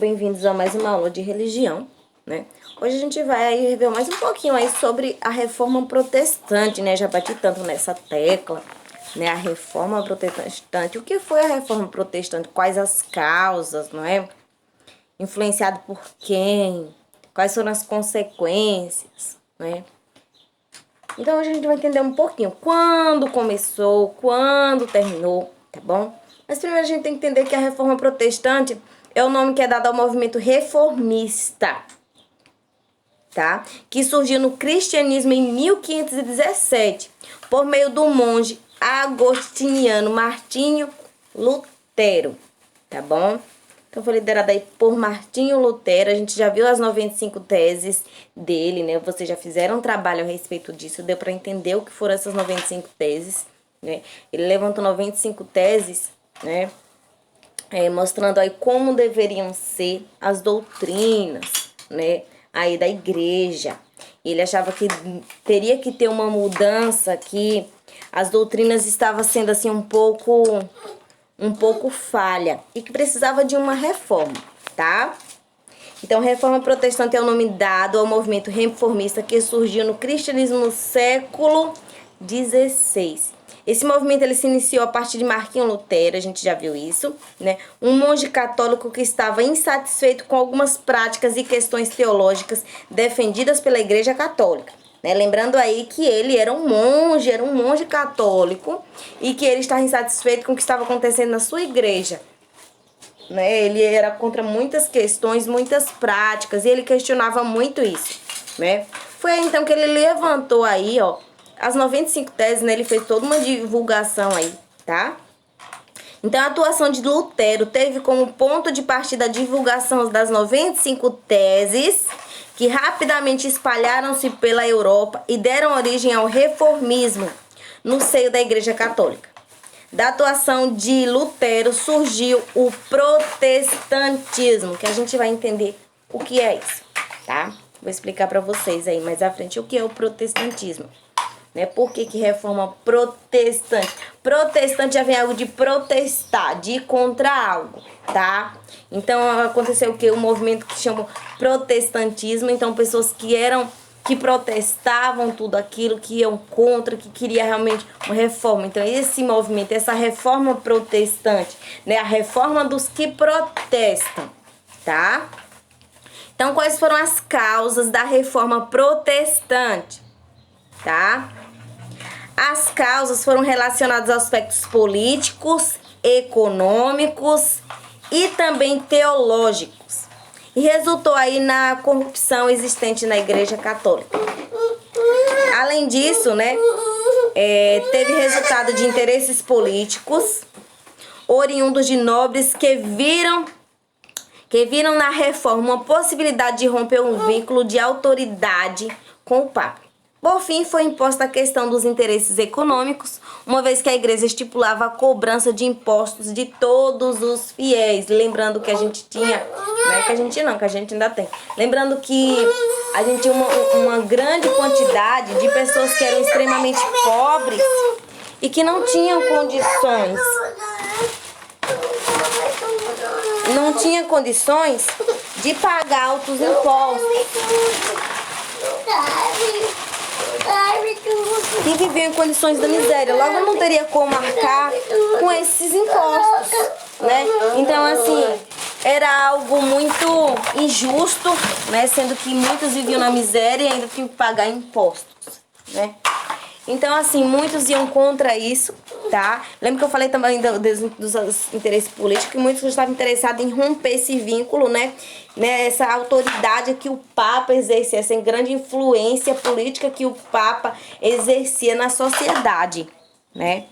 Bem-vindos a mais uma aula de religião, né? Hoje a gente vai aí ver mais um pouquinho aí sobre a Reforma Protestante, né? Já bati tanto nessa tecla, né? A Reforma Protestante. O que foi a Reforma Protestante? Quais as causas, não é? Influenciado por quem? Quais foram as consequências, né? Então hoje a gente vai entender um pouquinho quando começou, quando terminou, tá bom? Mas primeiro a gente tem que entender que a Reforma Protestante é o nome que é dado ao movimento reformista, tá? Que surgiu no cristianismo em 1517, por meio do monge agostiniano Martinho Lutero, tá bom? Então foi liderado aí por Martinho Lutero. A gente já viu as 95 teses dele, né? Vocês já fizeram um trabalho a respeito disso, deu para entender o que foram essas 95 teses, né? Ele levantou 95 teses, né? Mostrando aí como deveriam ser as doutrinas, né, aí da igreja. Ele achava que teria que ter uma mudança, que as doutrinas estavam sendo assim um pouco falha e que precisava de uma reforma, tá? Então, Reforma Protestante é o nome dado ao movimento reformista que surgiu no cristianismo no século XVI. Esse movimento ele se iniciou a partir de Martinho Lutero, a gente já viu isso, né? Um monge católico que estava insatisfeito com algumas práticas e questões teológicas defendidas pela Igreja Católica, né? Lembrando aí que ele era um monge católico e que ele estava insatisfeito com o que estava acontecendo na sua igreja, né? Ele era contra muitas questões, muitas práticas, e ele questionava muito isso, né? Foi aí então que ele levantou aí, ó, as 95 teses, né? Ele fez toda uma divulgação aí, tá? Então a atuação de Lutero teve como ponto de partida a divulgação das 95 teses, que rapidamente espalharam-se pela Europa e deram origem ao reformismo no seio da Igreja Católica. Da atuação de Lutero surgiu o protestantismo, que a gente vai entender o que é isso, tá? Vou explicar para vocês aí mais à frente o que é o protestantismo, né? Por que reforma protestante? Protestante já vem algo de protestar, de ir contra algo, tá? Então aconteceu o que? Um movimento que chamou protestantismo, então pessoas que protestavam tudo aquilo, que iam contra, que queria realmente uma reforma. Então esse movimento, essa reforma protestante, né, a reforma dos que protestam, tá? Então quais foram as causas da reforma protestante, tá? As causas foram relacionadas a aspectos políticos, econômicos e também teológicos. E resultou aí na corrupção existente na Igreja Católica. Além disso, né, teve resultado de interesses políticos oriundos de nobres que viram na reforma uma possibilidade de romper um vínculo de autoridade com o Papa. Por fim, foi imposta a questão dos interesses econômicos, uma vez que a igreja estipulava a cobrança de impostos de todos os fiéis. Lembrando que a gente tinha, que a gente ainda tem. Lembrando que a gente tinha uma grande quantidade de pessoas que eram extremamente pobres e que não tinham condições. Não tinha condições de pagar altos impostos. Que viviam em condições da miséria, logo não teria como arcar com esses impostos, né? Então, assim, era algo muito injusto, né? Sendo que muitos viviam na miséria e ainda tinham que pagar impostos, né? Então, assim, muitos iam contra isso, tá? Lembra que eu falei também dos interesses políticos, que muitos estavam interessados em romper esse vínculo, né? Essa autoridade que o Papa exercia, essa grande influência política que o Papa exercia na sociedade, né?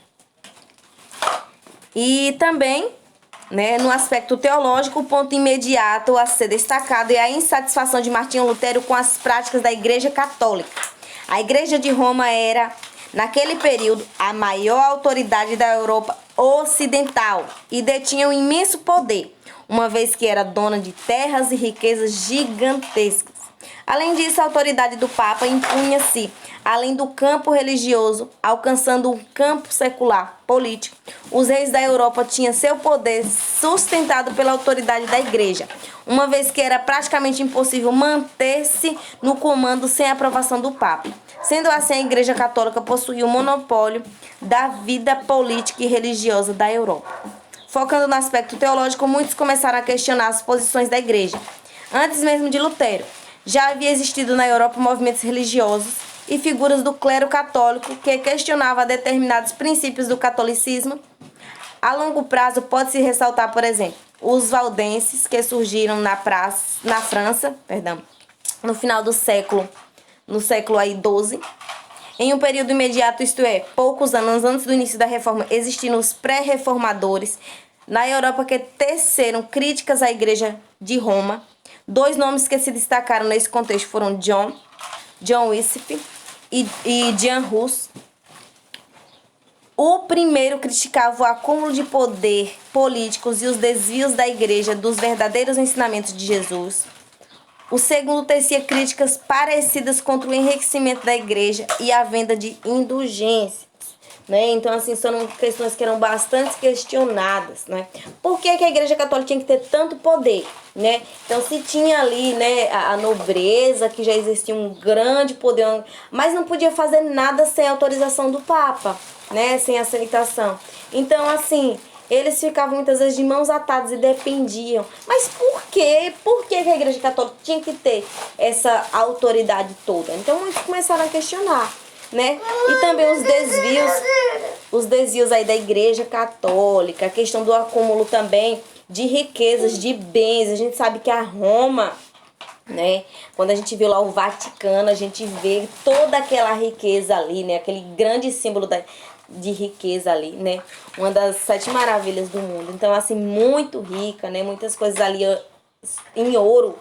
E também, né, no aspecto teológico, o ponto imediato a ser destacado é a insatisfação de Martinho Lutero com as práticas da Igreja Católica. A Igreja de Roma era, naquele período, a maior autoridade da Europa Ocidental e detinha um imenso poder, uma vez que era dona de terras e riquezas gigantescas. Além disso, a autoridade do Papa impunha-se além do campo religioso, alcançando o campo secular, político. Os reis da Europa tinham seu poder sustentado pela autoridade da Igreja, uma vez que era praticamente impossível manter-se no comando sem a aprovação do Papa. Sendo assim, a Igreja Católica possuía o monopólio da vida política e religiosa da Europa. Focando no aspecto teológico, muitos começaram a questionar as posições da Igreja. Antes mesmo de Lutero, já havia existido na Europa movimentos religiosos e figuras do clero católico que questionavam determinados princípios do catolicismo. A longo prazo pode-se ressaltar, por exemplo, os valdenses que surgiram na França, no final do século, no século XII. Em um período imediato, isto é, poucos anos antes do início da reforma, existiram os pré-reformadores na Europa que teceram críticas à Igreja de Roma. Dois nomes que se destacaram nesse contexto foram John Wycliffe e Jan Hus. O primeiro criticava o acúmulo de poder políticos e os desvios da Igreja dos verdadeiros ensinamentos de Jesus. O segundo tecia críticas parecidas contra o enriquecimento da Igreja e a venda de indulgências. Né? Então, assim, são questões que eram bastante questionadas, né? Por que a Igreja Católica tinha que ter tanto poder, né? Então, se tinha ali, né, a nobreza, que já existia um grande poder, mas não podia fazer nada sem autorização do Papa, né? Sem aceitação. Então, assim, eles ficavam muitas vezes de mãos atadas e dependiam. Mas por quê? Por que a Igreja Católica tinha que ter essa autoridade toda? Então, muitos começaram a questionar, né? E também os desvios aí da Igreja Católica, a questão do acúmulo também de riquezas, de bens. A gente sabe que a Roma, né, quando a gente vê lá o Vaticano, a gente vê toda aquela riqueza ali, né, aquele grande símbolo de riqueza ali, né, uma das 7 maravilhas do mundo. Então, assim, muito rica, né, muitas coisas ali em ouro,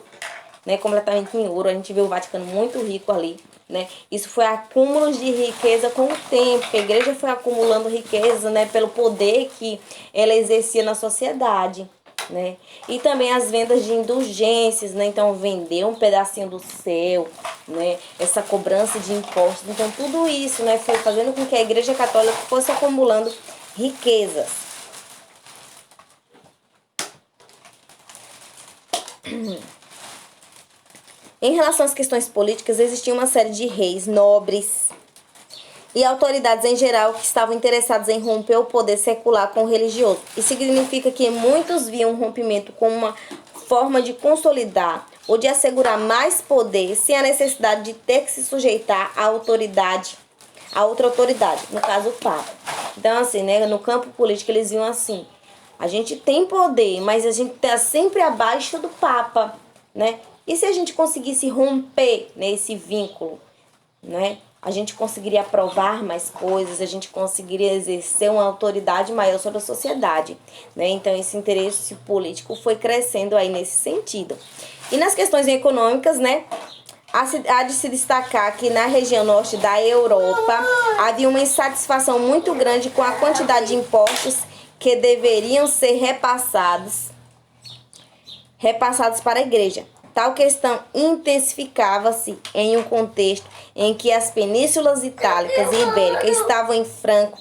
né, completamente em ouro. A gente vê o Vaticano muito rico ali, né? Isso foi acúmulo de riqueza com o tempo, que a Igreja foi acumulando riqueza, né, pelo poder que ela exercia na sociedade, né? E também as vendas de indulgências, né? Então, vender um pedacinho do céu, né? Essa cobrança de impostos. Então, tudo isso, né, foi fazendo com que a Igreja Católica fosse acumulando riquezas. Em relação às questões políticas, existia uma série de reis, nobres e autoridades em geral que estavam interessados em romper o poder secular com o religioso. Isso significa que muitos viam um rompimento como uma forma de consolidar ou de assegurar mais poder sem a necessidade de ter que se sujeitar à autoridade, a outra autoridade, no caso o Papa. Então, assim, né, no campo político eles viam assim: a gente tem poder, mas a gente está sempre abaixo do Papa, né? E se a gente conseguisse romper, né, esse vínculo, né, a gente conseguiria aprovar mais coisas, a gente conseguiria exercer uma autoridade maior sobre a sociedade, né? Então, esse interesse político foi crescendo aí nesse sentido. E nas questões econômicas, né, há de se destacar que na região norte da Europa havia uma insatisfação muito grande com a quantidade de impostos que deveriam ser repassados para a Igreja. Tal questão intensificava-se em um contexto em que as penínsulas itálicas e ibéricas estavam em franco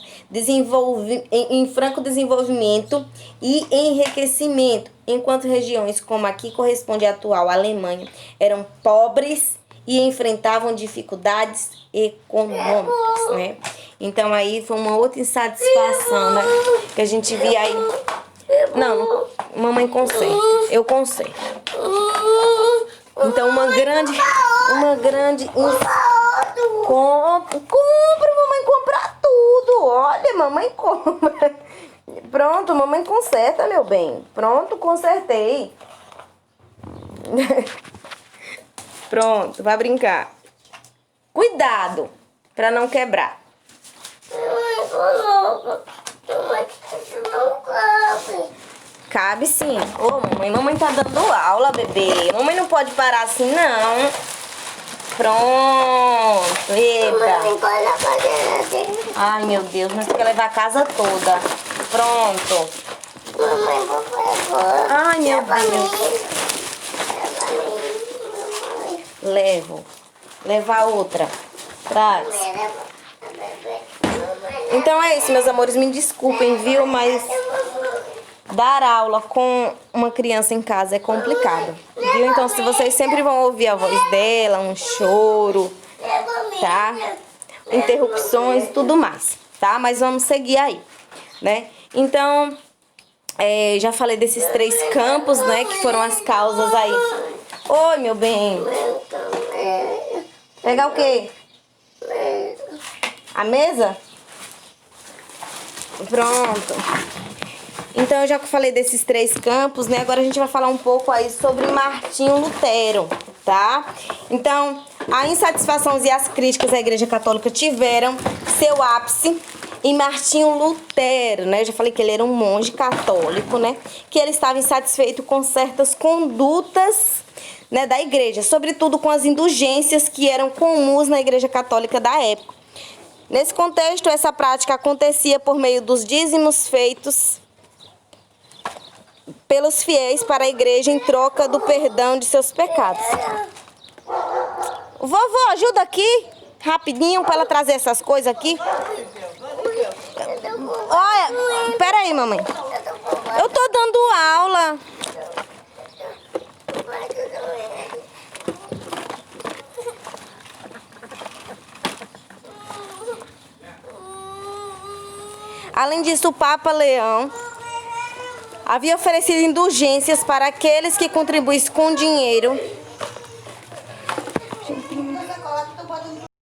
desenvolvimento e enriquecimento, enquanto regiões como aqui corresponde à atual Alemanha eram pobres e enfrentavam dificuldades econômicas, né? Então aí foi uma outra insatisfação, né, que a gente via aí. Não, mamãe conserta, eu conserto. Então uma grande compra, mamãe compra tudo. Olha, mamãe compra. Pronto, mamãe conserta, meu bem. Pronto, consertei. Pronto, vai brincar. Cuidado pra não quebrar. Cabe sim. Ô, mamãe tá dando aula, bebê. Mamãe não pode parar assim, não. Pronto. Eita. Ai, meu Deus, nós temos que levar a casa toda. Pronto. Mamãe, por favor. Ai, meu Deus. Levo. Leva a outra. Traz. Então é isso, meus amores. Me desculpem, viu? Mas dar aula com uma criança em casa é complicado, viu? Então, se vocês sempre vão ouvir a voz dela, um choro, tá? Interrupções e tudo mais, tá? Mas vamos seguir aí, né? Então, já falei desses 3 campos, né? Que foram as causas aí. Oi, meu bem. Pegar o quê? A mesa? Pronto. Então, eu já falei desses 3 campos, né? Agora a gente vai falar um pouco aí sobre Martinho Lutero, tá? Então, a insatisfação e as críticas à Igreja Católica tiveram seu ápice em Martinho Lutero, né? Eu já falei que ele era um monge católico, né? Que ele estava insatisfeito com certas condutas, né, da igreja, sobretudo com as indulgências que eram comuns na Igreja Católica da época. Nesse contexto, essa prática acontecia por meio dos dízimos feitos pelos fiéis para a igreja em troca do perdão de seus pecados. Vovó, ajuda aqui, rapidinho, para ela trazer essas coisas aqui. Olha, pera aí, mamãe. Eu tô dando aula. Além disso, o Papa Leão havia oferecido indulgências para aqueles que contribuíssem com dinheiro